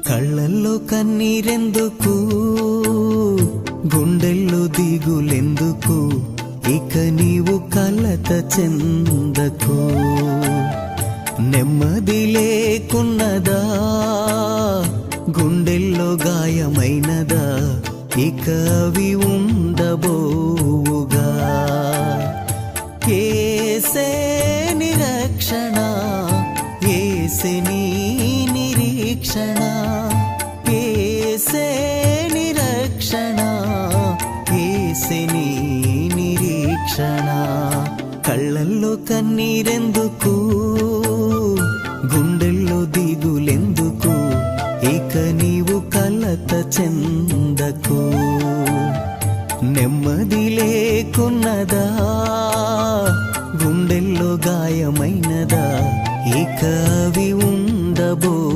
కళ్ళల్లో కన్నీరెందుకు, గుండెల్లో దిగులెందుకు, ఇక నీవు కలత చెందకు. నెమ్మది లేకున్నదా, గుండెల్లో గాయమైనదా, ఇక అవి ఉండబోవుగా. యేసే నిరక్షణ, యేసే నీ నిరీక్షణ, యేసే నిరక్షణ, యేసే నీ నిరీక్షణ. కళ్ళల్లో కన్నీరెందుకు, గుండెల్లో దిగులెందుకు, ఇక నీవు కలత చెందకు. నెమ్మది లేకున్నదా, గుండెల్లో గాయమైనదా, ఇక అవి